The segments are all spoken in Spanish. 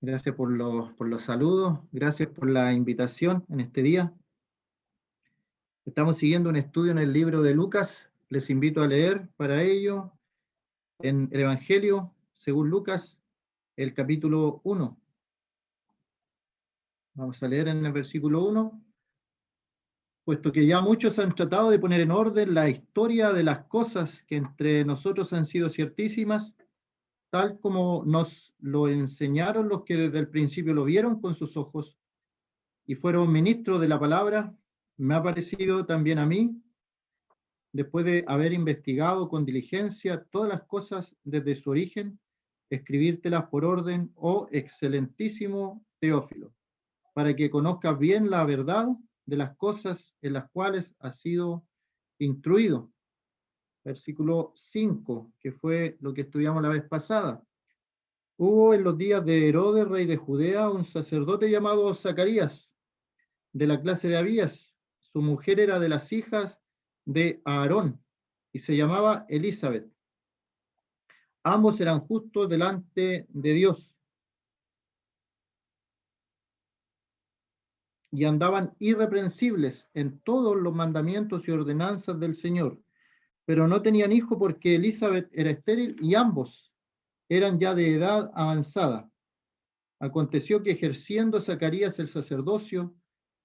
Gracias por los saludos, gracias por la invitación en este día. Estamos siguiendo un estudio en el libro de Lucas. Les invito a leer para ello en el Evangelio, según Lucas, el capítulo 1. Vamos a leer en el versículo 1. Puesto que ya muchos han tratado de poner en orden la historia de las cosas que entre nosotros han sido ciertísimas, tal como nos lo enseñaron los que desde el principio lo vieron con sus ojos y fueron ministros de la palabra, me ha parecido también a mí, después de haber investigado con diligencia todas las cosas desde su origen, escribírtelas por orden, oh excelentísimo Teófilo, para que conozcas bien la verdad de las cosas en las cuales has sido instruido. Versículo 5, que fue lo que estudiamos la vez pasada. Hubo en los días de Herodes, rey de Judea, un sacerdote llamado Zacarías, de la clase de Abías. Su mujer era de las hijas de Aarón y se llamaba Elizabeth. Ambos eran justos delante de Dios y andaban irreprensibles en todos los mandamientos y ordenanzas del Señor, pero no tenían hijo porque Elizabeth era estéril y ambos eran ya de edad avanzada. Aconteció que ejerciendo Zacarías el sacerdocio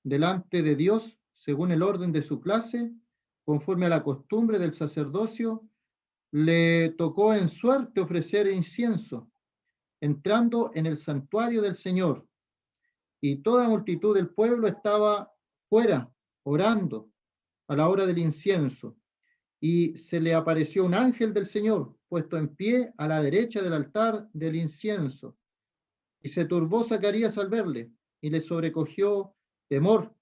delante de Dios, según el orden de su clase, conforme a la costumbre del sacerdocio, le tocó en suerte ofrecer incienso, entrando en el santuario del Señor, y toda multitud del pueblo estaba fuera, orando a la hora del incienso, y se le apareció un ángel del Señor, puesto en pie a la derecha del altar del incienso, y se turbó Zacarías al verle, y le sobrecogió temor,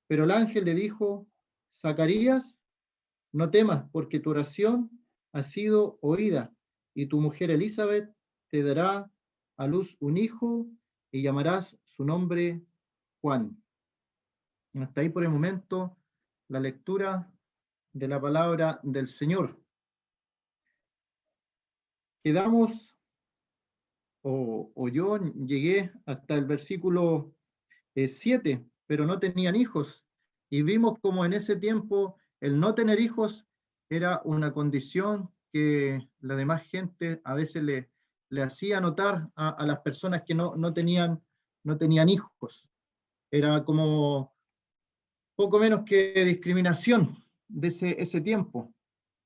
pero el ángel le dijo: Zacarías, no temas, porque tu oración ha sido oída, y tu mujer Elizabeth te dará a luz un hijo, y llamarás su nombre Juan. Hasta ahí por el momento la lectura de la palabra del Señor. Quedamos, o yo llegué hasta el versículo 7, pero no tenían hijos. Y vimos como en ese tiempo el no tener hijos era una condición que la demás gente a veces le hacía notar a las personas que no tenían hijos. Era como poco menos que discriminación de ese tiempo.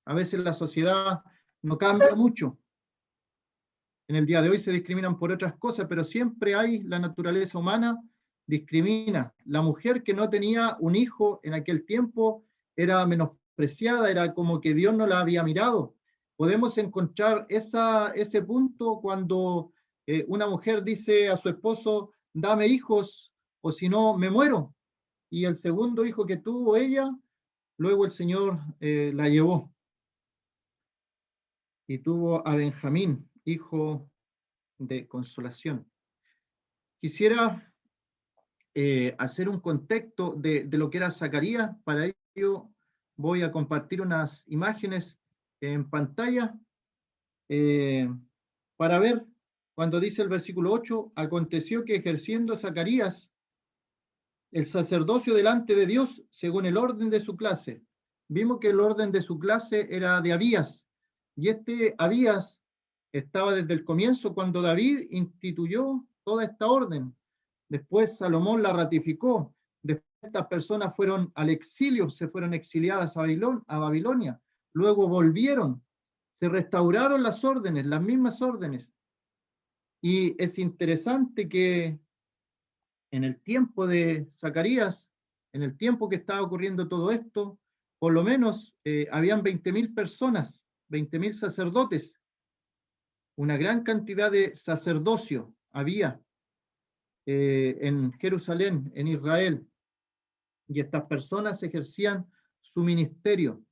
A veces la sociedad no cambia mucho. En el día de hoy se discriminan por otras cosas, pero siempre hay la naturaleza humana discrimina. La mujer que no tenía un hijo en aquel tiempo era menospreciada, era como que Dios no la había mirado. Podemos encontrar ese punto cuando una mujer dice a su esposo: dame hijos o si no me muero. Y el segundo hijo que tuvo ella, luego el Señor la llevó y tuvo a Benjamín, hijo de consolación. Quisiera hacer un contexto de lo que era Zacarías. Para ello voy a compartir unas imágenes en pantalla para ver cuando dice el versículo 8, aconteció que ejerciendo Zacarías el sacerdocio delante de Dios según el orden de su clase. Vimos que el orden de su clase era de Abías, y este Abías estaba desde el comienzo cuando David instituyó toda esta orden. Después Salomón la ratificó. Después estas personas fueron al exilio, se fueron exiliadas a Babilonia. Luego volvieron, se restauraron las órdenes, las mismas órdenes. Y es interesante que en el tiempo de Zacarías, en el tiempo que estaba ocurriendo todo esto, por lo menos habían 20.000 personas, 20.000 sacerdotes, una gran cantidad de sacerdocio había en Jerusalén, en Israel, y estas personas ejercían su ministerio.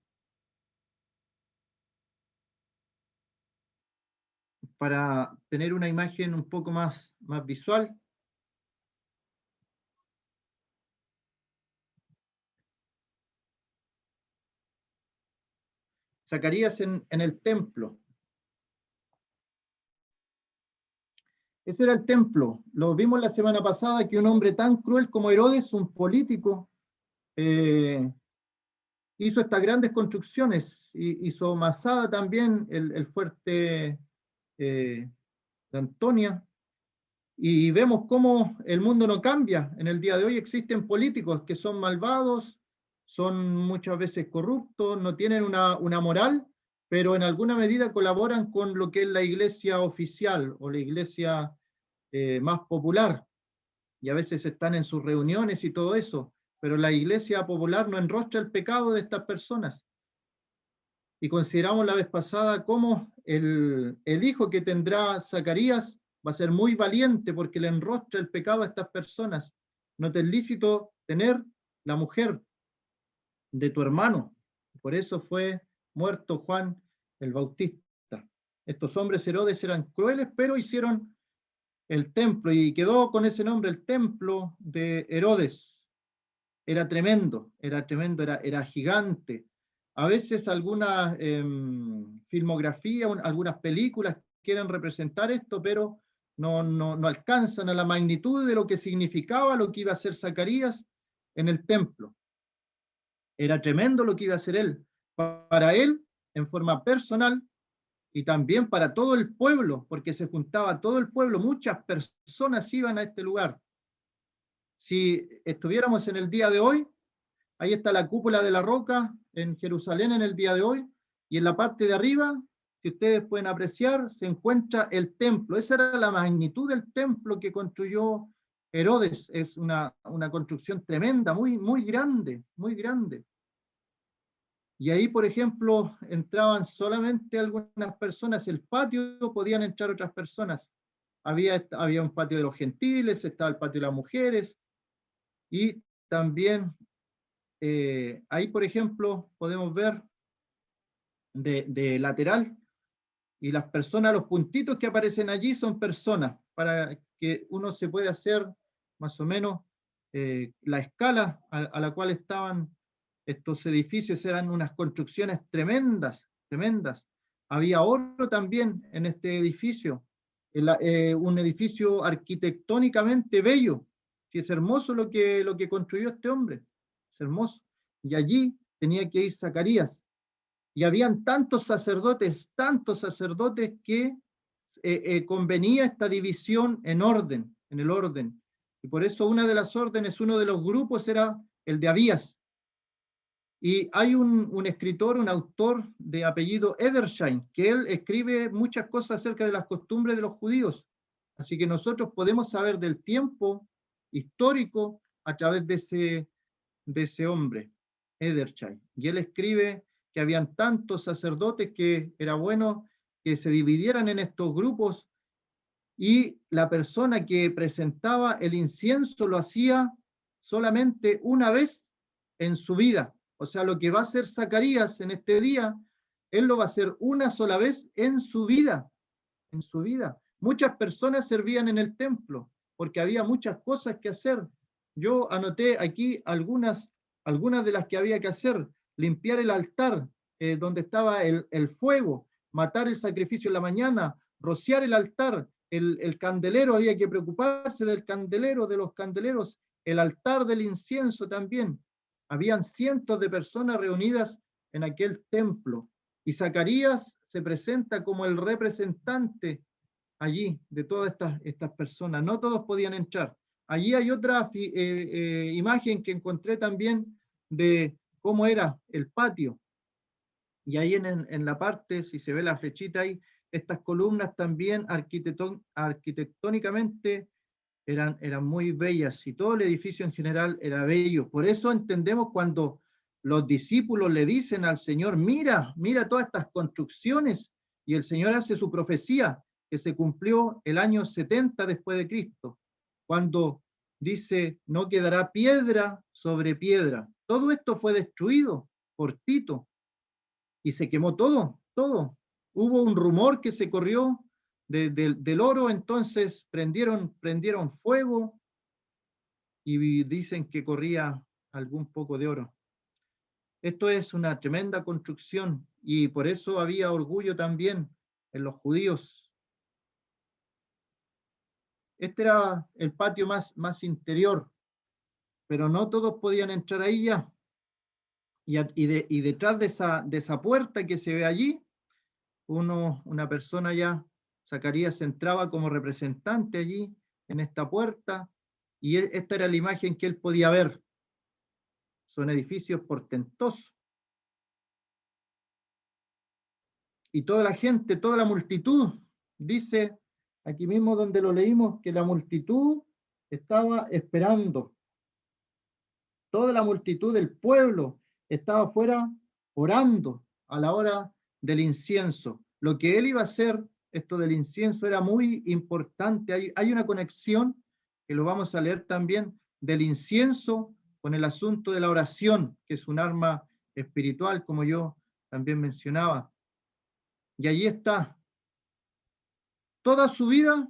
Para tener una imagen un poco más visual, Zacarías en el templo. Ese era el templo. Lo vimos la semana pasada que un hombre tan cruel como Herodes, un político, eh, hizo estas grandes construcciones. Hizo Masada también, el fuerte de Antonia. Y vemos cómo el mundo no cambia. En el día de hoy existen políticos que son malvados, son muchas veces corruptos, no tienen una moral, pero en alguna medida colaboran con lo que es la iglesia oficial o la iglesia más popular. Y a veces están en sus reuniones y todo eso, pero la iglesia popular no enrostra el pecado de estas personas. Y consideramos la vez pasada cómo el hijo que tendrá Zacarías va a ser muy valiente porque le enrostra el pecado a estas personas. No te es lícito tener la mujer de tu hermano. Por eso fue muerto Juan el Bautista. Estos hombres Herodes eran crueles, pero hicieron el templo y quedó con ese nombre el templo de Herodes. Era tremendo, era gigante. A veces algunas filmografías, algunas películas quieren representar esto, pero no alcanzan a la magnitud de lo que significaba lo que iba a hacer Zacarías en el templo. Era tremendo lo que iba a hacer él, para él en forma personal y también para todo el pueblo, porque se juntaba todo el pueblo, muchas personas iban a este lugar. Si estuviéramos en el día de hoy, ahí está la cúpula de la roca en Jerusalén en el día de hoy, y en la parte de arriba, si ustedes pueden apreciar, se encuentra el templo. Esa era la magnitud del templo que construyó Herodes. Es una construcción tremenda, muy grande, muy grande. Y ahí, por ejemplo, entraban solamente algunas personas, el patio podían entrar otras personas. Había un patio de los gentiles, estaba el patio de las mujeres, y también ahí, por ejemplo, podemos ver de lateral, y las personas, los puntitos que aparecen allí son personas, para que uno se pueda hacer más o menos la escala a la cual estaban estos edificios. Eran unas construcciones tremendas, tremendas. Había oro también en este edificio, un edificio arquitectónicamente bello. Sí, es hermoso lo que construyó este hombre, es hermoso. Y allí tenía que ir Zacarías. Y habían tantos sacerdotes que convenía esta división en orden, en el orden. Y por eso una de las órdenes, uno de los grupos era el de Abías. Y hay un escritor, un autor de apellido Edersheim, que él escribe muchas cosas acerca de las costumbres de los judíos. Así que nosotros podemos saber del tiempo histórico a través de ese hombre, Edersheim. Y él escribe que habían tantos sacerdotes que era bueno que se dividieran en estos grupos, y la persona que presentaba el incienso lo hacía solamente una vez en su vida. O sea, lo que va a hacer Zacarías en este día, él lo va a hacer una sola vez en su vida, en su vida. Muchas personas servían en el templo porque había muchas cosas que hacer. Yo anoté aquí algunas de las que había que hacer: limpiar el altar donde estaba el fuego, matar el sacrificio en la mañana, rociar el altar, el candelero, había que preocuparse del candelero, de los candeleros, el altar del incienso también. Habían cientos de personas reunidas en aquel templo, y Zacarías se presenta como el representante allí de todas estas personas. No todos podían entrar. Allí hay otra imagen que encontré también de cómo era el patio. Y ahí en la parte, si se ve la flechita ahí, estas columnas también arquitectónicamente eran muy bellas, y todo el edificio en general era bello. Por eso entendemos cuando los discípulos le dicen al Señor: mira todas estas construcciones, y el Señor hace su profecía que se cumplió el año 70 después de Cristo, cuando dice: no quedará piedra sobre piedra. Todo esto fue destruido por Tito y se quemó todo, todo. Hubo un rumor que se corrió del oro, entonces prendieron fuego y dicen que corría algún poco de oro. Esto es una tremenda construcción, y por eso había orgullo también en los judíos. Este era el patio más interior, pero no todos podían entrar ahí ya. Y detrás de esa puerta que se ve allí, una persona ya, Zacarías entraba como representante allí, en esta puerta, y esta era la imagen que él podía ver. Son edificios portentosos. Y toda la gente, toda la multitud, dice aquí mismo donde lo leímos, que la multitud estaba esperando. Toda la multitud del pueblo estaba afuera orando a la hora del incienso. Lo que él iba a hacer, esto del incienso, era muy importante. Hay una conexión, que lo vamos a leer también, del incienso con el asunto de la oración, que es un arma espiritual, como yo también mencionaba. Y allí está, toda su vida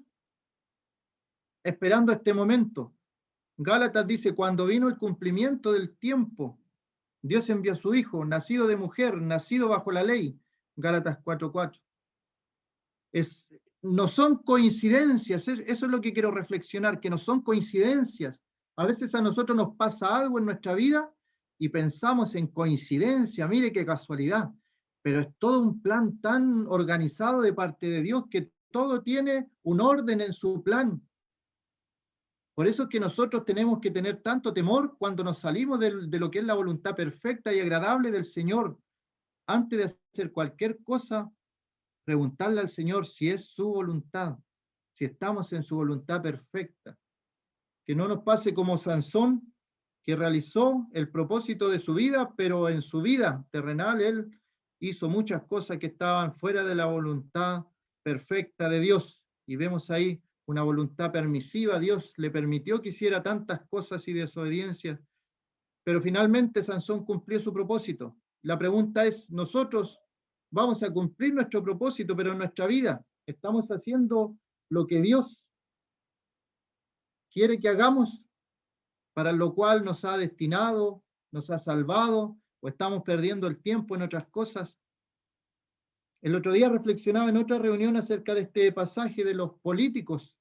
esperando este momento. Gálatas dice, cuando vino el cumplimiento del tiempo, Dios envió a su Hijo, nacido de mujer, nacido bajo la ley. Gálatas 4:4. No son coincidencias, eso es lo que quiero reflexionar, que no son coincidencias. A veces a nosotros nos pasa algo en nuestra vida y pensamos en coincidencia, mire qué casualidad, pero es todo un plan tan organizado de parte de Dios que todo tiene un orden en su plan. Por eso es que nosotros tenemos que tener tanto temor cuando nos salimos de lo que es la voluntad perfecta y agradable del Señor. Antes de hacer cualquier cosa, preguntarle al Señor si es su voluntad, si estamos en su voluntad perfecta. Que no nos pase como Sansón, que realizó el propósito de su vida, pero en su vida terrenal él hizo muchas cosas que estaban fuera de la voluntad perfecta de Dios. Y vemos ahí una voluntad permisiva. Dios le permitió que hiciera tantas cosas y desobediencias, pero finalmente Sansón cumplió su propósito. La pregunta es, nosotros vamos a cumplir nuestro propósito, pero en nuestra vida estamos haciendo lo que Dios quiere que hagamos, para lo cual nos ha destinado, nos ha salvado, o estamos perdiendo el tiempo en otras cosas. El otro día reflexionaba en otra reunión acerca de este pasaje de los políticos.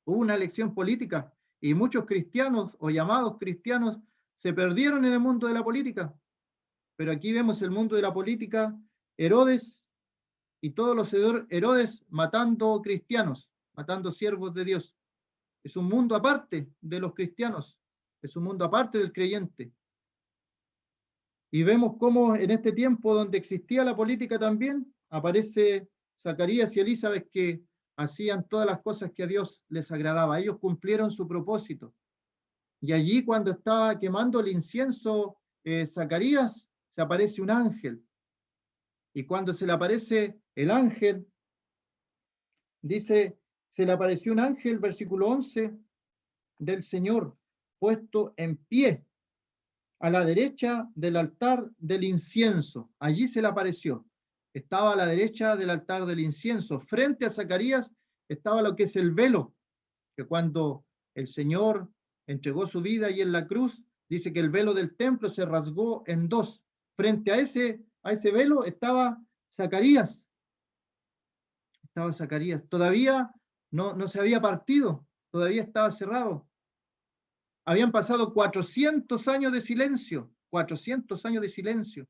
Hubo una elección política y muchos cristianos o llamados cristianos se perdieron en el mundo de la política. Pero aquí vemos el mundo de la política, Herodes y todos los Herodes matando cristianos, matando siervos de Dios. Es un mundo aparte de los cristianos, es un mundo aparte del creyente. Y vemos cómo en este tiempo donde existía la política también, aparece Zacarías y Elizabeth que hacían todas las cosas que a Dios les agradaba. Ellos cumplieron su propósito. Y allí cuando estaba quemando el incienso, Zacarías, se aparece un ángel. Y cuando se le aparece el ángel, dice, se le apareció un ángel, versículo 11, del Señor, puesto en pie a la derecha del altar del incienso. Allí se le apareció. Estaba a la derecha del altar del incienso. Frente a Zacarías estaba lo que es el velo, que cuando el Señor entregó su vida y en la cruz, dice que el velo del templo se rasgó en dos. Frente a ese velo estaba Zacarías. Estaba Zacarías. Todavía no se había partido, todavía estaba cerrado. Habían pasado 400 años de silencio, 400 años de silencio.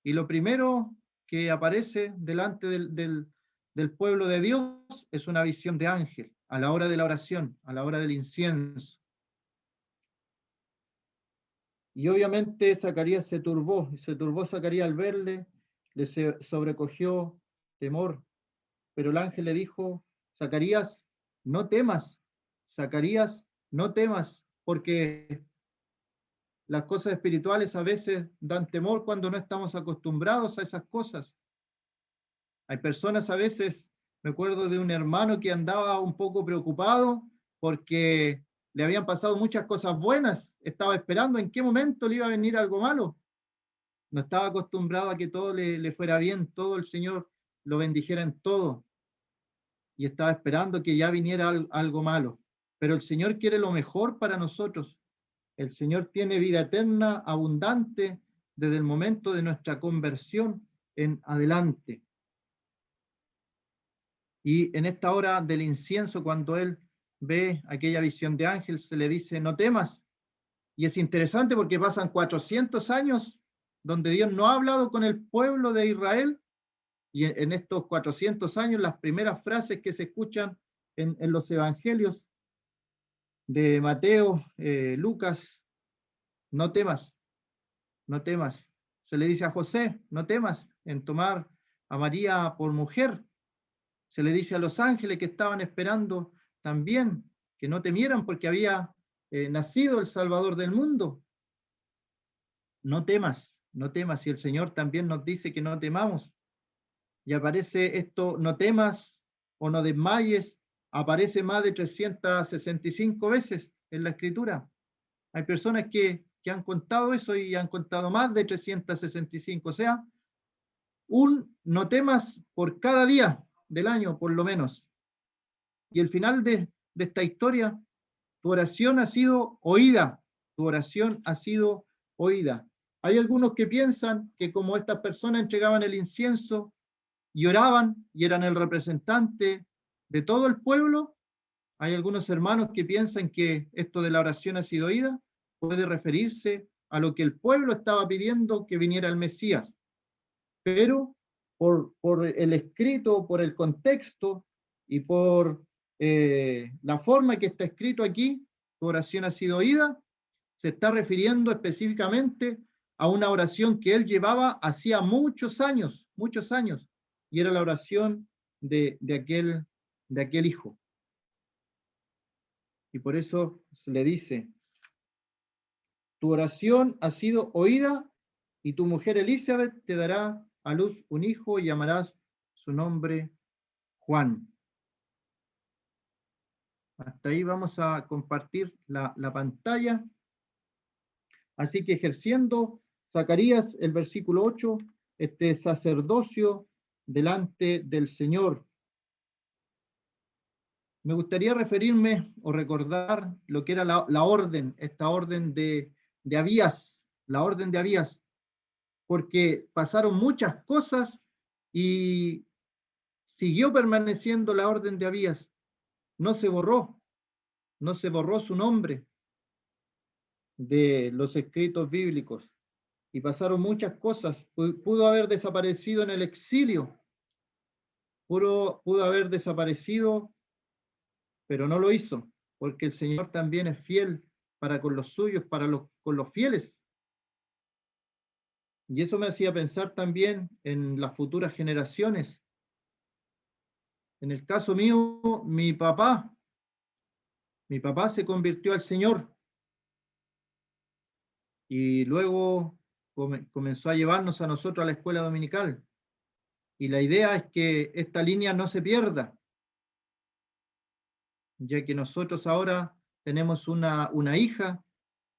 Y lo primero que aparece delante del pueblo de Dios es una visión de ángel, a la hora de la oración, a la hora del incienso. Y obviamente Zacarías se turbó Zacarías al verle, le sobrecogió temor, pero el ángel le dijo, Zacarías, no temas, Zacarías, no temas, porque las cosas espirituales a veces dan temor cuando no estamos acostumbrados a esas cosas. Hay personas a veces, me acuerdo de un hermano que andaba un poco preocupado porque le habían pasado muchas cosas buenas, estaba esperando en qué momento le iba a venir algo malo. No estaba acostumbrado a que todo le fuera bien, todo el Señor lo bendijera en todo. Y estaba esperando que ya viniera algo malo. Pero el Señor quiere lo mejor para nosotros. El Señor tiene vida eterna, abundante, desde el momento de nuestra conversión en adelante. Y en esta hora del incienso, cuando él ve aquella visión de ángel, se le dice, no temas. Y es interesante porque pasan 400 años donde Dios no ha hablado con el pueblo de Israel, y en estos 400 años las primeras frases que se escuchan en los evangelios de Mateo, Lucas, no temas, no temas. Se le dice a José, no temas en tomar a María por mujer. Se le dice a los ángeles que estaban esperando también que no temieran porque había nacido el Salvador del mundo. No temas, no temas. Y el Señor también nos dice que no temamos. Y aparece esto, no temas o no desmayes, aparece más de 365 veces en la Escritura. Hay personas que han contado eso y han contado más de 365, o sea, no temas por cada día del año, por lo menos. Y el final de esta historia, tu oración ha sido oída, tu oración ha sido oída. Hay algunos que piensan que como estas personas entregaban el incienso y oraban y eran el representante de todo el pueblo, hay algunos hermanos que piensan que esto de la oración ha sido oída puede referirse a lo que el pueblo estaba pidiendo que viniera el Mesías. Pero por el escrito, por el contexto y por la forma que está escrito aquí, tu oración ha sido oída, se está refiriendo específicamente a una oración que él llevaba hacía muchos años, y era la oración de aquel hijo. Y por eso se le dice, tu oración ha sido oída y tu mujer Elizabeth te dará a luz un hijo y llamarás su nombre Juan. Hasta ahí vamos a compartir la pantalla. Así que ejerciendo Zacarías, el versículo 8, este sacerdocio delante del Señor. Me gustaría referirme o recordar lo que era la orden, esta orden de Abías, la orden de Abías, porque pasaron muchas cosas y siguió permaneciendo la orden de Abías. No se borró su nombre de los escritos bíblicos y pasaron muchas cosas. Pudo haber desaparecido en el exilio, pudo haber desaparecido, pero no lo hizo, porque el Señor también es fiel para con los suyos, con los fieles. Y eso me hacía pensar también en las futuras generaciones. En el caso mío, mi papá se convirtió al Señor y luego comenzó a llevarnos a nosotros a la escuela dominical. Y la idea es que esta línea no se pierda, ya que nosotros ahora tenemos una hija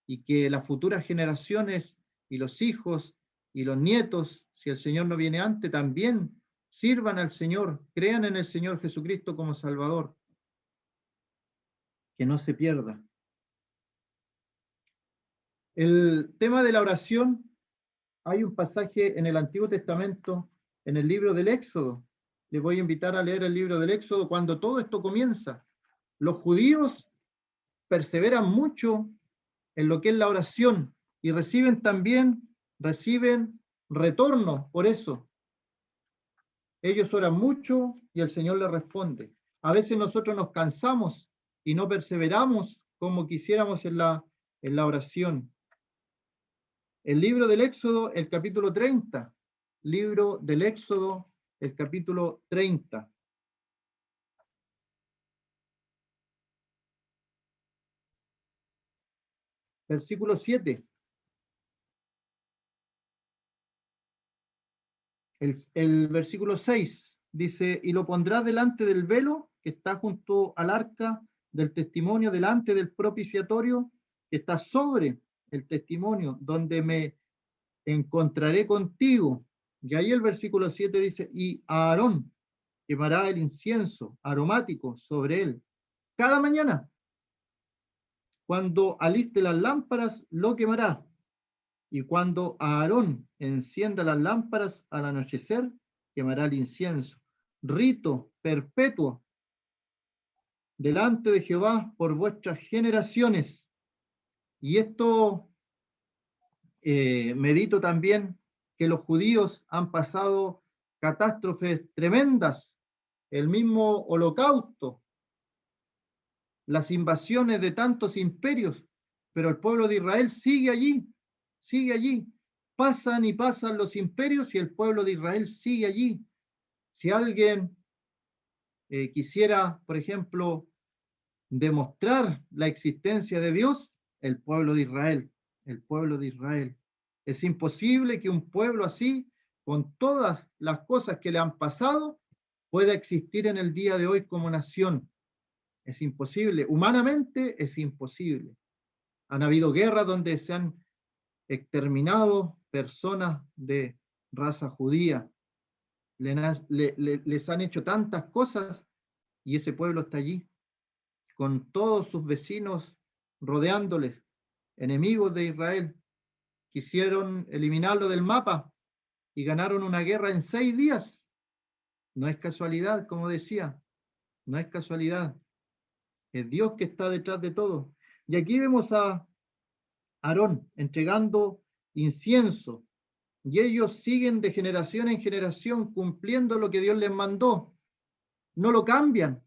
y que las futuras generaciones y los hijos y los nietos, si el Señor no viene antes, también sirvan al Señor, crean en el Señor Jesucristo como Salvador. Que no se pierda. El tema de la oración, hay un pasaje en el Antiguo Testamento, en el libro del Éxodo. Les voy a invitar a leer el libro del Éxodo cuando todo esto comienza. Los judíos perseveran mucho en lo que es la oración y reciben retorno por eso. Ellos oran mucho y el Señor les responde. A veces nosotros nos cansamos y no perseveramos como quisiéramos en la oración. El libro del Éxodo, el capítulo 30. Libro del Éxodo, el capítulo 30. Versículo 7. El versículo 6 dice, y lo pondrás delante del velo que está junto al arca del testimonio, delante del propiciatorio que está sobre el testimonio, donde me encontraré contigo. Y ahí el versículo 7 dice, y Aarón quemará el incienso aromático sobre él cada mañana. Cuando aliste las lámparas, lo quemará. Y cuando Aarón encienda las lámparas al anochecer, quemará el incienso. rito perpetuo delante de Jehová por vuestras generaciones. Y esto medito también que los judíos han pasado catástrofes tremendas, el mismo holocausto, las invasiones de tantos imperios, pero el pueblo de Israel sigue allí, sigue allí. Pasan y pasan los imperios y el pueblo de Israel sigue allí. Si alguien quisiera, por ejemplo, demostrar la existencia de Dios, el pueblo de Israel, el pueblo de Israel. Es imposible que un pueblo así, con todas las cosas que le han pasado, pueda existir en el día de hoy como nación. Es imposible, humanamente es imposible. Han habido guerras donde se han exterminado personas de raza judía, les han hecho tantas cosas y ese pueblo está allí, con todos sus vecinos rodeándoles, enemigos de Israel. Quisieron eliminarlo del mapa y ganaron una guerra en 6 días. No es casualidad, como decía, no es casualidad. Es Dios que está detrás de todo. Y aquí vemos a Aarón entregando incienso, y ellos siguen de generación en generación cumpliendo lo que Dios les mandó. No lo cambian,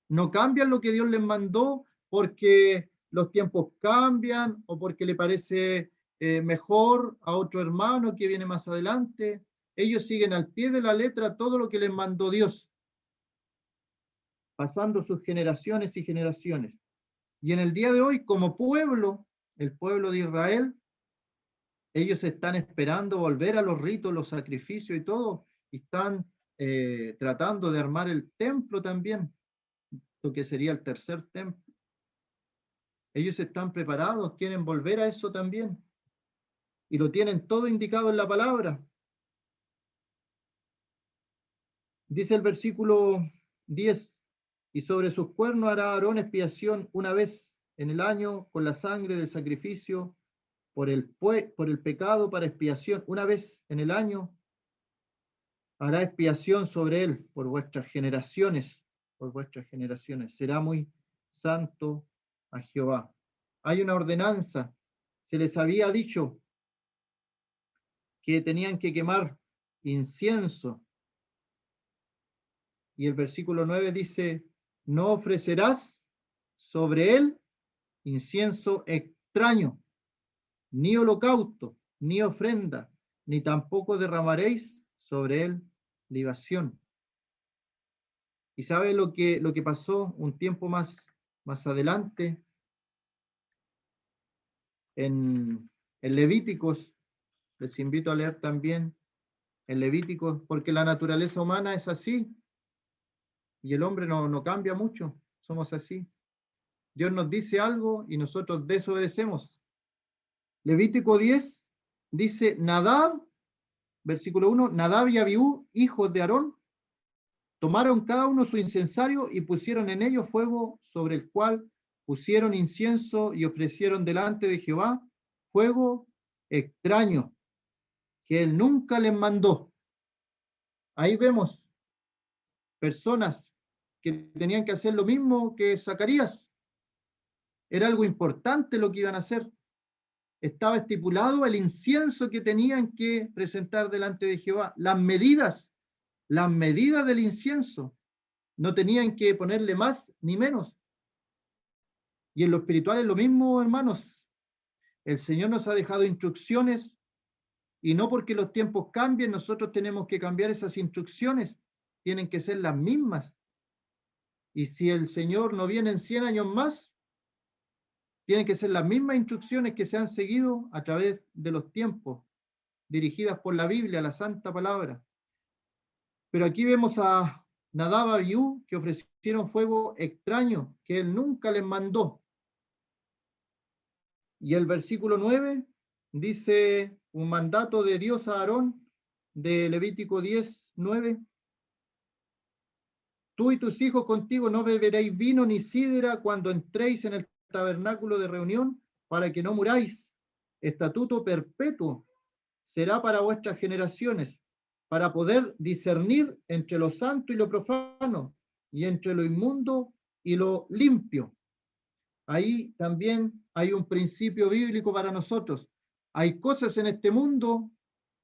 no cambian lo que Dios les mandó porque los tiempos cambian o porque le parece mejor a otro hermano que viene más adelante. Ellos siguen al pie de la letra todo lo que les mandó Dios, pasando sus generaciones y generaciones. Y en el día de hoy, como pueblo, el pueblo de Israel, ellos están esperando volver a los ritos, los sacrificios y todo, y están tratando de armar el templo también, lo que sería el tercer templo. Ellos están preparados, quieren volver a eso también. Y lo tienen todo indicado en la palabra. Dice el versículo 10, y sobre sus cuernos hará Aarón expiación una vez en el año con la sangre del sacrificio por el pecado para expiación. Una vez en el año hará expiación sobre él por vuestras generaciones, por vuestras generaciones. Será muy santo a Jehová. Hay una ordenanza. Se les había dicho que tenían que quemar incienso. Y el versículo 9 dice, no ofrecerás sobre él incienso extraño, ni holocausto, ni ofrenda, ni tampoco derramaréis sobre él libación. ¿Y sabe lo que pasó un tiempo más adelante? En Levíticos, les invito a leer también en Levíticos, porque la naturaleza humana es así, y el hombre no cambia mucho, somos así. Dios nos dice algo y nosotros desobedecemos. Levítico 10 dice, Nadab, versículo 1, Nadab y Abiú, hijos de Aarón, tomaron cada uno su incensario y pusieron en ello fuego sobre el cual pusieron incienso y ofrecieron delante de Jehová fuego extraño que él nunca les mandó. Ahí vemos personas que tenían que hacer lo mismo que Zacarías. Era algo importante lo que iban a hacer. Estaba estipulado el incienso que tenían que presentar delante de Jehová, las medidas del incienso. No tenían que ponerle más ni menos. Y en lo espiritual es lo mismo, hermanos. El Señor nos ha dejado instrucciones y no porque los tiempos cambien, nosotros tenemos que cambiar esas instrucciones. Tienen que ser las mismas. Y si el Señor no viene en 100 años más, tienen que ser las mismas instrucciones que se han seguido a través de los tiempos, dirigidas por la Biblia, la Santa Palabra. Pero aquí vemos a Nadab y Abiú que ofrecieron fuego extraño que él nunca les mandó. Y el versículo 9 dice un mandato de Dios a Aarón de Levítico 10, 9. Tú y tus hijos contigo no beberéis vino ni sidra cuando entréis en el tabernáculo de reunión para que no muráis. Estatuto perpetuo será para vuestras generaciones. para poder discernir entre lo santo y lo profano, y entre lo inmundo y lo limpio. Ahí también hay un principio bíblico para nosotros. Hay cosas en este mundo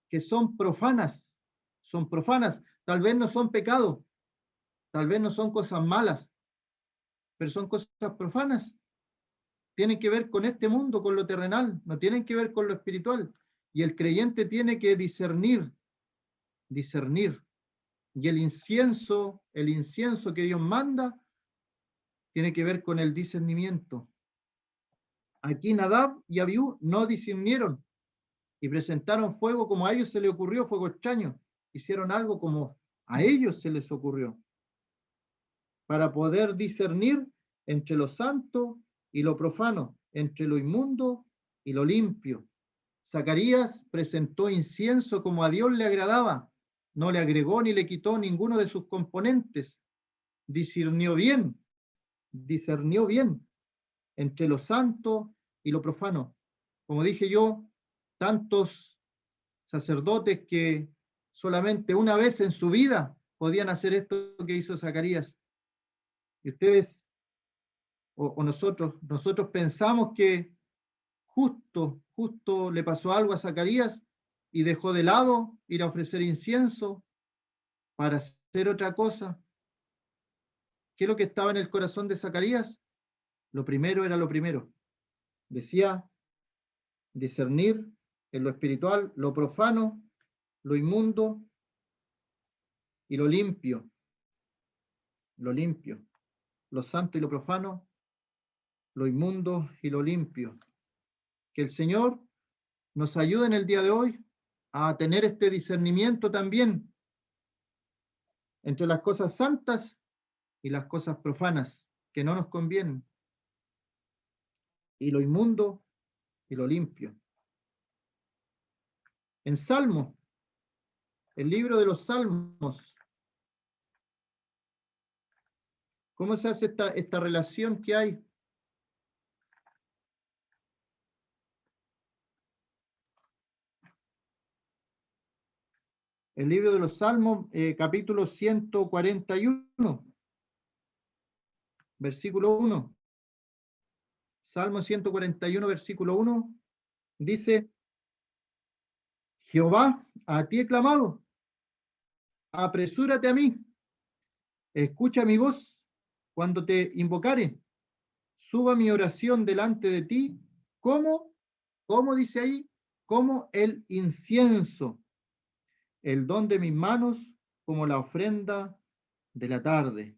que son profanas, tal vez no son pecados, tal vez no son cosas malas, pero son cosas profanas. Tienen que ver con este mundo, con lo terrenal, no tienen que ver con lo espiritual. Y el creyente tiene que discernir. Y el incienso que Dios manda, tiene que ver con el discernimiento. Aquí Nadab y Abiú no discernieron y presentaron fuego como a ellos se les ocurrió, fuego extraño. Hicieron algo como a ellos se les ocurrió, para poder discernir entre lo santo y lo profano, entre lo inmundo y lo limpio. Zacarías presentó incienso como a Dios le agradaba, no le agregó ni le quitó ninguno de sus componentes. Discernió bien entre lo santo y lo profano. Como dije yo, tantos sacerdotes que solamente una vez en su vida podían hacer esto que hizo Zacarías. Y ustedes o nosotros pensamos que justo le pasó algo a Zacarías y dejó de lado ir a ofrecer incienso para hacer otra cosa. ¿Qué es lo que estaba en el corazón de Zacarías? Lo primero era lo primero. Decía discernir en lo espiritual, lo profano, lo inmundo y lo limpio, lo santo y lo profano, lo inmundo y lo limpio. Que el Señor nos ayude en el día de hoy a tener este discernimiento también entre las cosas santas y las cosas profanas que no nos convienen, y lo inmundo y lo limpio. En Salmos, el libro de los Salmos, ¿cómo se hace esta relación que hay? El libro de los Salmos, capítulo 141, versículo 1. Salmo 141, versículo 1, dice: Jehová, a ti he clamado, apresúrate a mí, escucha mi voz cuando te invocare, suba mi oración delante de ti, como dice ahí, como el incienso, el don de mis manos, como la ofrenda de la tarde.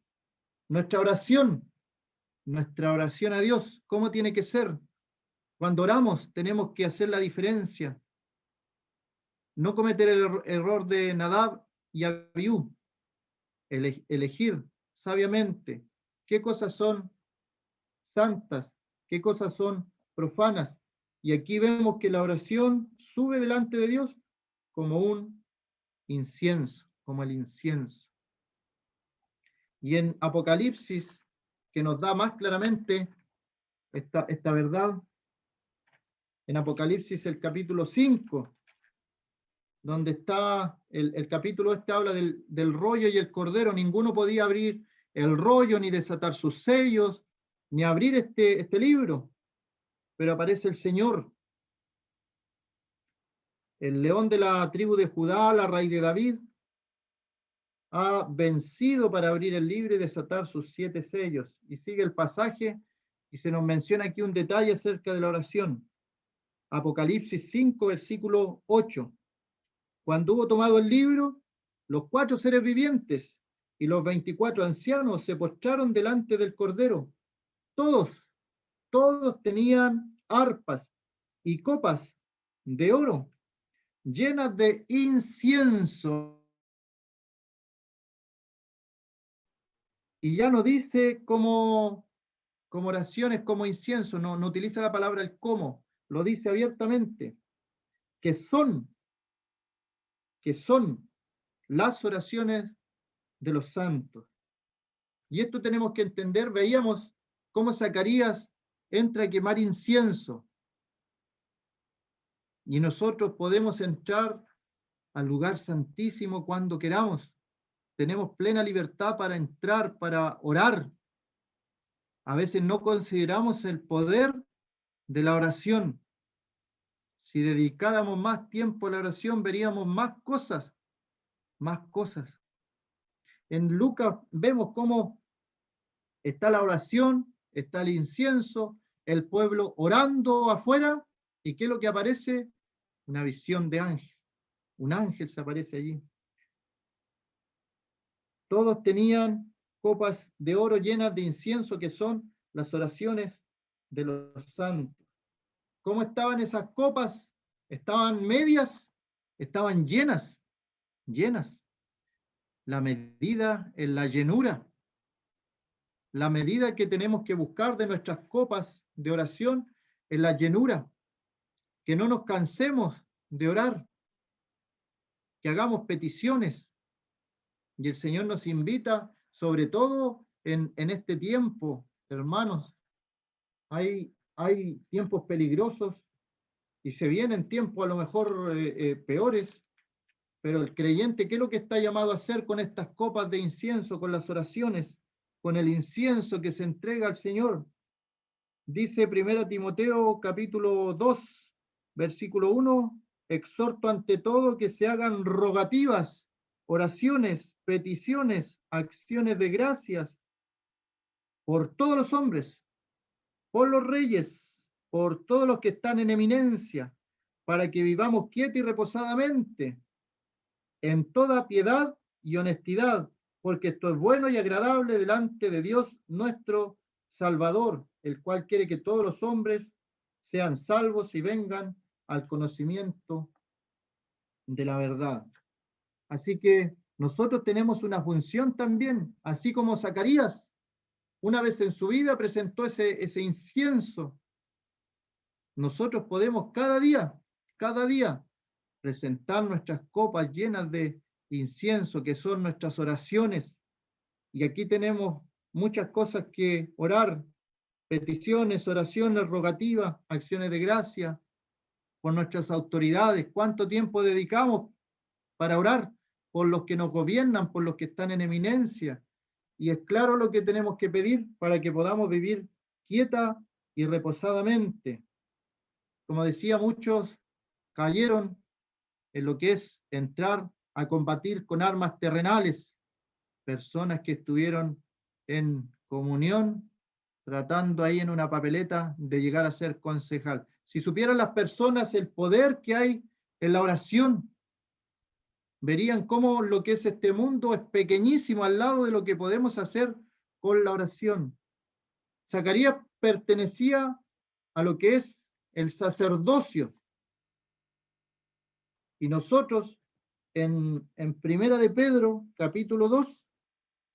Nuestra oración a Dios, ¿cómo tiene que ser? Cuando oramos tenemos que hacer la diferencia, no cometer el error de Nadab y Abiú, elegir sabiamente qué cosas son santas, qué cosas son profanas. Y aquí vemos que la oración sube delante de Dios como un incienso, como el incienso. Y en Apocalipsis, que nos da más claramente esta verdad, en Apocalipsis el capítulo 5, donde está el capítulo este habla del rollo y el cordero, ninguno podía abrir el rollo, ni desatar sus sellos, ni abrir este libro, pero aparece el Señor, el león de la tribu de Judá, la raíz de David, ha vencido para abrir el libro y desatar sus 7 sellos. Y sigue el pasaje y se nos menciona aquí un detalle acerca de la oración. Apocalipsis 5, versículo 8. Cuando hubo tomado el libro, los 4 seres vivientes y los 24 ancianos se postraron delante del Cordero. Todos tenían arpas y copas de oro llenas de incienso. Y ya no dice como oraciones, como incienso, no utiliza la palabra el como, lo dice abiertamente, que son las oraciones de los santos. Y esto tenemos que entender, veíamos cómo Zacarías entra a quemar incienso, y nosotros podemos entrar al lugar santísimo cuando queramos. Tenemos plena libertad para entrar, para orar. A veces no consideramos el poder de la oración. Si dedicáramos más tiempo a la oración, veríamos más cosas, más cosas. En Lucas vemos cómo está la oración, está el incienso, el pueblo orando afuera, y ¿qué es lo que aparece? Una visión de ángel. Un ángel se aparece allí. Todos tenían copas de oro llenas de incienso, que son las oraciones de los santos. ¿Cómo estaban esas copas? ¿Estaban medias? Estaban llenas, llenas. La medida en la llenura. La medida que tenemos que buscar de nuestras copas de oración en la llenura. Que no nos cansemos de orar. Que hagamos peticiones. Y el Señor nos invita, sobre todo en este tiempo, hermanos. Hay tiempos peligrosos y se vienen tiempos a lo mejor peores, pero el creyente, ¿qué es lo que está llamado a hacer con estas copas de incienso, con las oraciones, con el incienso que se entrega al Señor? Dice 1 Timoteo capítulo 2, versículo 1, exhorto ante todo que se hagan rogativas, oraciones, peticiones, acciones de gracias por todos los hombres, por los reyes, por todos los que están en eminencia, para que vivamos quieta y reposadamente, en toda piedad y honestidad, porque esto es bueno y agradable delante de Dios nuestro Salvador, el cual quiere que todos los hombres sean salvos y vengan al conocimiento de la verdad. Así que nosotros tenemos una función también, así como Zacarías, una vez en su vida presentó ese incienso. Nosotros podemos cada día, presentar nuestras copas llenas de incienso, que son nuestras oraciones. Y aquí tenemos muchas cosas que orar, peticiones, oraciones, rogativas, acciones de gracia, por nuestras autoridades. ¿Cuánto tiempo dedicamos para orar por los que nos gobiernan, por los que están en eminencia? Y es claro lo que tenemos que pedir para que podamos vivir quieta y reposadamente. Como decía, muchos cayeron en lo que es entrar a combatir con armas terrenales, personas que estuvieron en comunión, tratando ahí en una papeleta de llegar a ser concejal. Si supieran las personas el poder que hay en la oración, verían cómo lo que es este mundo es pequeñísimo al lado de lo que podemos hacer con la oración. Zacarías pertenecía a lo que es el sacerdocio. Y nosotros en Primera de Pedro, capítulo 2,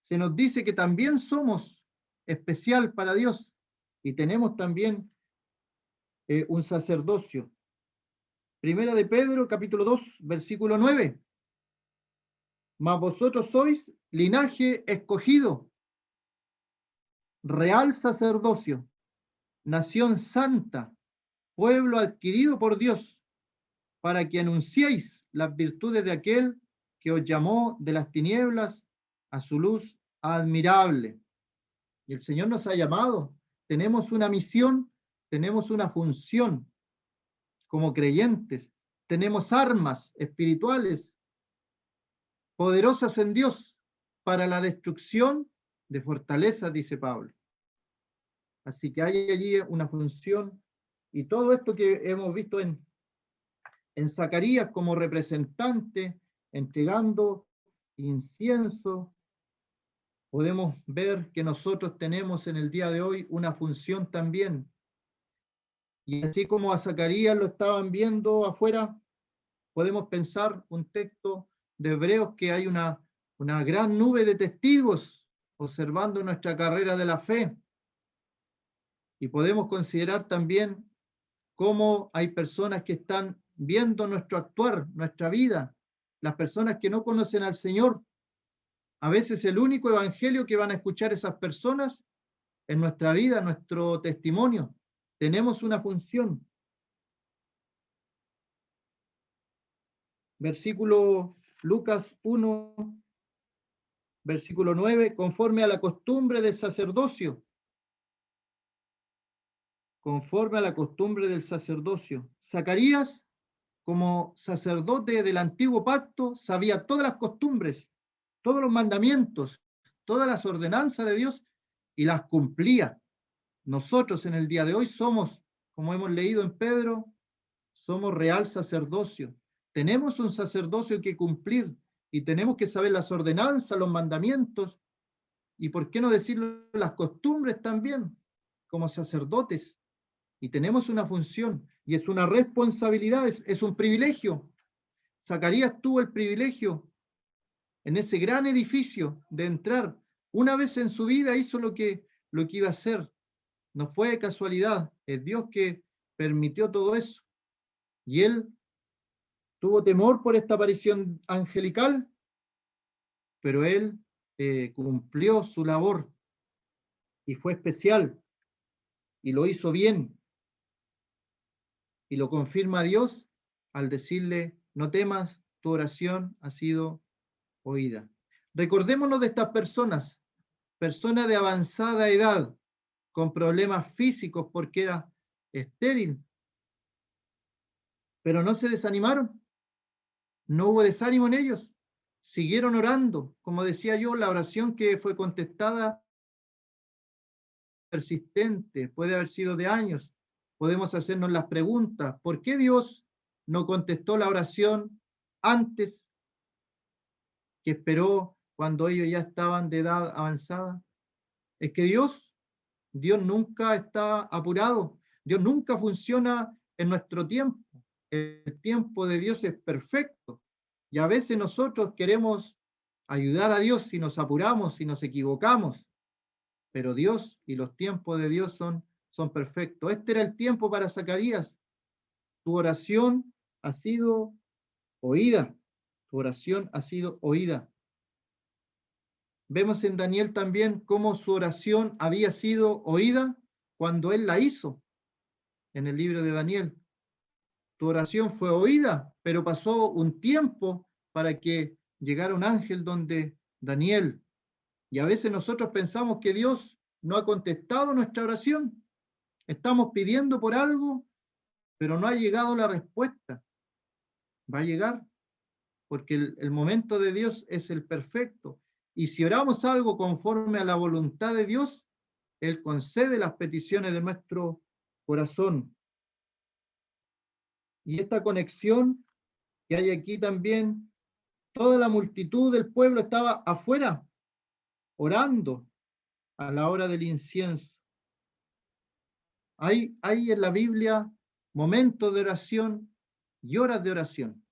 se nos dice que también somos especial para Dios y tenemos también un sacerdocio. Primera de Pedro, capítulo 2, versículo 9. Mas vosotros sois linaje escogido, real sacerdocio, nación santa, pueblo adquirido por Dios, para que anunciéis las virtudes de aquel que os llamó de las tinieblas a su luz admirable. Y el Señor nos ha llamado. Tenemos una misión, tenemos una función como creyentes. Tenemos armas espirituales poderosas en Dios para la destrucción de fortalezas, dice Pablo. Así que hay allí una función, y todo esto que hemos visto en Zacarías como representante, entregando incienso, podemos ver que nosotros tenemos en el día de hoy una función también. Y así como a Zacarías lo estaban viendo afuera, podemos pensar un texto de Hebreos que hay una gran nube de testigos observando nuestra carrera de la fe. Y podemos considerar también cómo hay personas que están viendo nuestro actuar, nuestra vida, las personas que no conocen al Señor. A veces el único evangelio que van a escuchar esas personas es nuestra vida, nuestro testimonio. Tenemos una función. Versículo Lucas 1, versículo 9, conforme a la costumbre del sacerdocio. Conforme a la costumbre del sacerdocio. Zacarías, como sacerdote del antiguo pacto, sabía todas las costumbres, todos los mandamientos, todas las ordenanzas de Dios y las cumplía. Nosotros en el día de hoy somos, como hemos leído en Pedro, somos real sacerdocio. Tenemos un sacerdocio que cumplir y tenemos que saber las ordenanzas, los mandamientos y, por qué no decirlo, las costumbres también, como sacerdotes. Y tenemos una función y es una responsabilidad, es un privilegio. Zacarías tuvo el privilegio en ese gran edificio de entrar. Una vez en su vida hizo lo que iba a hacer. No fue de casualidad, es Dios que permitió todo eso. Y él tuvo temor por esta aparición angelical, pero él cumplió su labor y fue especial y lo hizo bien. Y lo confirma Dios al decirle, no temas, tu oración ha sido oída. Recordémonos de estas personas, personas de avanzada edad, con problemas físicos porque era estéril, pero no se desanimaron, no hubo desánimo en ellos, siguieron orando, como decía yo, la oración que fue contestada persistente, puede haber sido de años. Podemos hacernos las preguntas, ¿por qué Dios no contestó la oración antes que esperó cuando ellos ya estaban de edad avanzada? Es que Dios nunca está apurado, Dios nunca funciona en nuestro tiempo. El tiempo de Dios es perfecto y a veces nosotros queremos ayudar a Dios si nos apuramos, si nos equivocamos, pero Dios y los tiempos de Dios son perfectos. Este era el tiempo para Zacarías. Tu oración ha sido oída, tu oración ha sido oída. Vemos en Daniel también cómo su oración había sido oída cuando él la hizo en el libro de Daniel. Tu oración fue oída, pero pasó un tiempo para que llegara un ángel donde Daniel. Y a veces nosotros pensamos que Dios no ha contestado nuestra oración. Estamos pidiendo por algo, pero no ha llegado la respuesta. Va a llegar, porque el momento de Dios es el perfecto. Y si oramos algo conforme a la voluntad de Dios, Él concede las peticiones de nuestro corazón. Y esta conexión que hay aquí también, toda la multitud del pueblo estaba afuera, orando a la hora del incienso. Hay en la Biblia momentos de oración y horas de oración.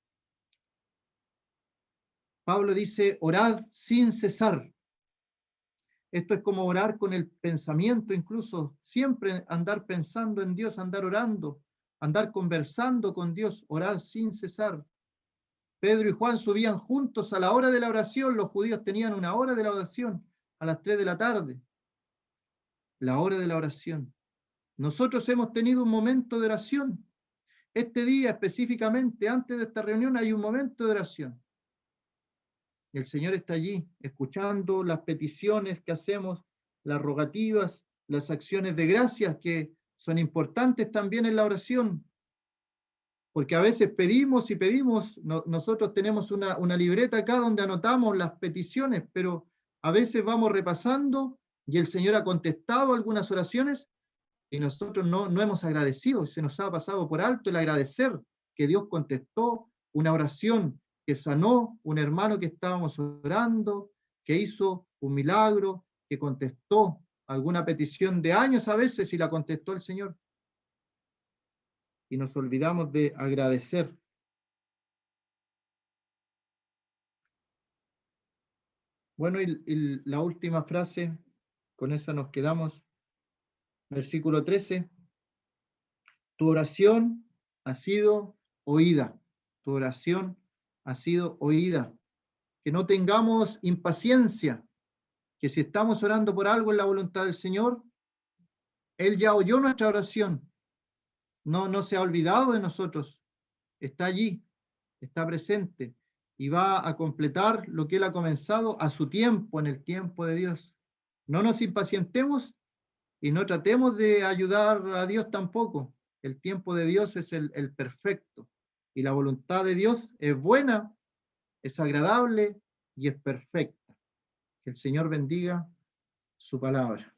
Pablo dice, orad sin cesar. Esto es como orar con el pensamiento, incluso siempre andar pensando en Dios, andar orando, andar conversando con Dios, orar sin cesar. Pedro y Juan subían juntos a la hora de la oración, los judíos tenían una hora de la oración, a las 3 de la tarde, la hora de la oración. Nosotros hemos tenido un momento de oración. Este día específicamente, antes de esta reunión, hay un momento de oración. El Señor está allí, escuchando las peticiones que hacemos, las rogativas, las acciones de gracias que son importantes también en la oración. Porque a veces pedimos y pedimos, nosotros tenemos una libreta acá donde anotamos las peticiones, pero a veces vamos repasando y el Señor ha contestado algunas oraciones y nosotros no hemos agradecido, se nos ha pasado por alto el agradecer que Dios contestó una oración, que sanó un hermano que estábamos orando, que hizo un milagro, que contestó alguna petición de años a veces y la contestó el Señor. Y nos olvidamos de agradecer. Bueno, y la última frase, con esa nos quedamos, versículo 13. Tu oración ha sido oída, tu oración ha sido oída. Que no tengamos impaciencia, que si estamos orando por algo en la voluntad del Señor, Él ya oyó nuestra oración, no se ha olvidado de nosotros, está allí, está presente y va a completar lo que Él ha comenzado a su tiempo, en el tiempo de Dios. No nos impacientemos y no tratemos de ayudar a Dios tampoco. El tiempo de Dios es el perfecto y la voluntad de Dios es buena, es agradable y es perfecta. Que el Señor bendiga su palabra.